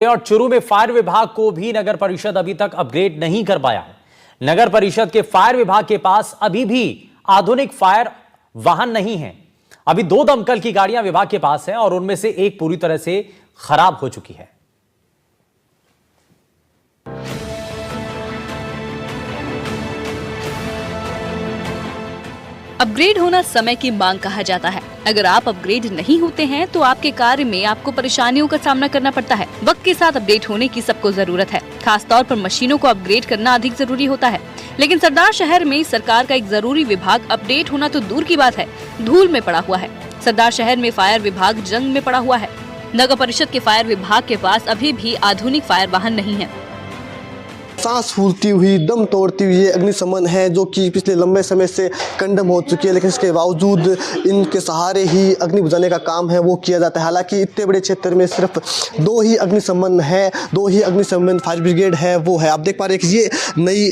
और चुरू में फायर विभाग को भी नगर परिषद अभी तक अपग्रेड नहीं कर पाया है। नगर परिषद के फायर विभाग के पास अभी भी आधुनिक फायर वाहन नहीं है। अभी 2 दमकल की गाड़ियां विभाग के पास हैं और उनमें से एक पूरी तरह से खराब हो चुकी है। अपग्रेड होना समय की मांग कहा जाता है। अगर आप अपग्रेड नहीं होते हैं तो आपके कार्य में आपको परेशानियों का सामना करना पड़ता है। वक्त के साथ अपडेट होने की सबको जरूरत है। खास तौर पर मशीनों को अपग्रेड करना अधिक जरूरी होता है। लेकिन सरदार शहर में सरकार का एक जरूरी विभाग अपडेट होना तो दूर की बात है, धूल में पड़ा हुआ है। सरदार शहर में फायर विभाग जंग में पड़ा हुआ है। नगर परिषद के फायर विभाग के पास अभी भी आधुनिक फायर वाहन नहीं है। सांस फूलती हुई, दम तोड़ती हुई ये अग्निशमन है जो कि पिछले लंबे समय से कंडम हो चुकी है, लेकिन इसके बावजूद इनके सहारे ही अग्नि बुझाने का काम है वो किया जाता है। हालांकि इतने बड़े क्षेत्र में सिर्फ 2 ही अग्निशमन है, 2 ही अग्निशमन फायर ब्रिगेड है वो है। आप देख पा रहे हैं कि ये नई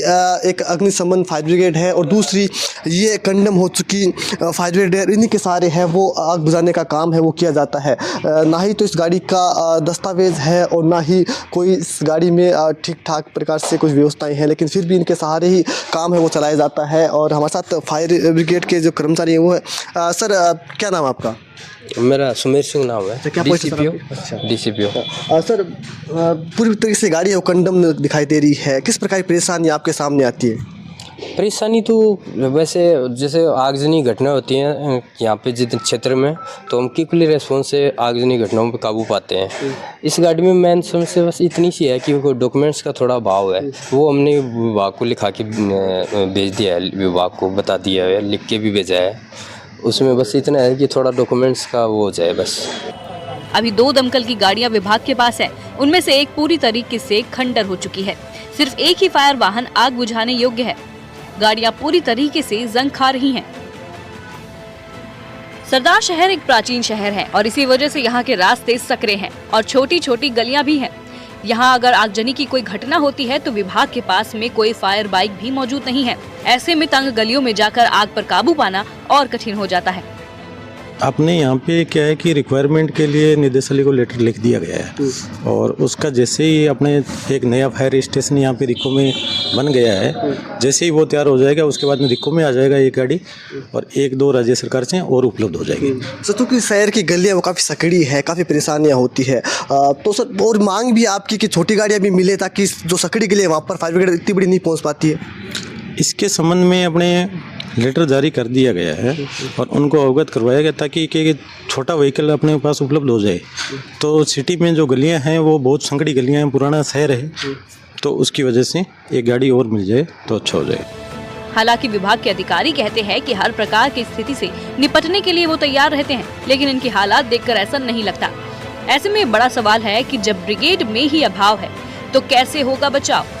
एक अग्निशमन फायर ब्रिगेड है और दूसरी ये कंडम हो चुकी फायर ब्रिगेड, इन्हीं के सहारे है वो आग बुझाने का काम है वो किया जाता है। ना ही तो इस गाड़ी का दस्तावेज है और ना ही कोई इस गाड़ी में ठीक ठाक प्रकार से कुछ व्यवस्थाएं हैं, लेकिन फिर भी इनके सहारे ही काम है वो चलाया जाता है। और हमारे साथ फायर ब्रिगेड के जो कर्मचारी हैं वो है। सर क्या नाम है आपका? मेरा सुमेर सिंह नाम है। क्या डीसीपीओ। डीसीपीओ। सर पूरी तरीके से गाड़ी है वो कंडम दिखाई दे रही है, किस प्रकार की परेशानी आपके सामने आती है? परेशानी तो वैसे जैसे आगजनी घटना होती हैं यहाँ पे जितने क्षेत्र में, तो हम क्विकली रेस्पॉन्स से आगजनी घटनाओं पे काबू पाते हैं। इस गाड़ी में मेन समस्या बस इतनी सी है कि डॉक्यूमेंट्स का थोड़ा अभाव है। वो हमने विभाग को लिखा के भेज दिया है, विभाग को बता दिया है, लिख के भी भेजा है। उसमें बस इतना है कि थोड़ा डॉक्यूमेंट्स का वो हो जाए बस। अभी 2 दमकल की गाड़ियां विभाग के पास है, उनमें से एक पूरी तरीके से खंडर हो चुकी है। सिर्फ एक ही फायर वाहन आग बुझाने योग्य है। गाड़ियां पूरी तरीके से जंग खा रही हैं। सरदार शहर एक प्राचीन शहर है और इसी वजह से यहाँ के रास्ते सकरे हैं और छोटी छोटी गलियां भी हैं। यहाँ अगर आगजनी की कोई घटना होती है तो विभाग के पास में कोई फायर बाइक भी मौजूद नहीं है। ऐसे में तंग गलियों में जाकर आग पर काबू पाना और कठिन हो जाता है। आपने यहाँ पे क्या है कि रिक्वायरमेंट के लिए निदेशालय को लेटर लिख दिया गया है और उसका जैसे ही अपने एक नया फायर स्टेशन यहाँ पे रिको में बन गया है, जैसे ही वो तैयार हो जाएगा उसके बाद में रिको में आ जाएगा एक गाड़ी और 1-2 राज्य सरकार से और उपलब्ध हो जाएगी। सर क्योंकि शहर की गलियाँ वो काफ़ी सकड़ी है, काफ़ी परेशानियाँ होती है, तो सर और मांग भी आपकी कि छोटी गाड़ियाँ भी मिले ताकि जो सकड़ी गली है वहाँ पर फायर ब्रिगेड इतनी बड़ी नहीं पहुँच पाती है। इसके संबंध में अपने लेटर जारी कर दिया गया है और उनको अवगत करवाया गया ताकि कि छोटा व्हीकल अपने पास उपलब्ध हो जाए। तो सिटी में जो गलियां हैं वो बहुत संकड़ी गलियां हैं, पुराना शहर है, तो उसकी वजह से एक गाड़ी और मिल जाए तो अच्छा हो जाए। हालांकि विभाग के अधिकारी कहते हैं कि हर प्रकार की स्थिति से निपटने के लिए वो तैयार रहते हैं, लेकिन इनके हालात देखकर ऐसा नहीं लगता। ऐसे में बड़ा सवाल है कि जब ब्रिगेड में ही अभाव है तो कैसे होगा बचाव।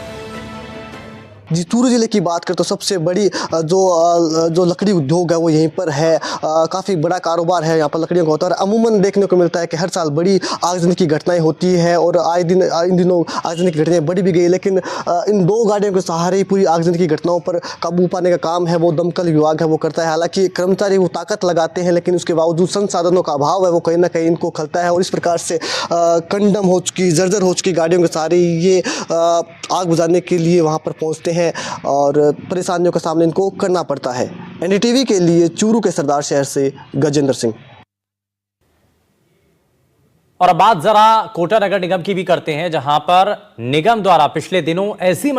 जी, चूरू जिले की बात करें तो सबसे बड़ी जो लकड़ी उद्योग है वो यहीं पर है। काफ़ी बड़ा कारोबार है यहाँ पर लकड़ियों का होता है और अमूमन देखने को मिलता है कि हर साल बड़ी आगजनी की घटनाएं होती है और आए दिन इन दिनों आगजनी की घटनाएं बढ़ी भी गई, लेकिन इन 2 गाड़ियों के सहारे ही पूरी आगजनी की घटनाओं पर काबू पाने का काम है वो दमकल विभाग है वो करता है। हालांकि कर्मचारी वो ताकत लगाते हैं, लेकिन उसके बावजूद संसाधनों का अभाव है वो कहीं ना कहीं इनको खलता है और इस प्रकार से कंडम हो चुकी, जर्जर हो चुकी गाड़ियों के सहारे ये आग बुझाने के लिए वहाँ पर पहुँचते हैं और परेशानियों का सामना इनको करना पड़ता है। एनडीटीवी के लिए चूरू के सरदार शहर से गजेंद्र सिंह। और अब बात जरा कोटा नगर निगम की भी करते हैं, जहां पर निगम द्वारा पिछले दिनों ऐसी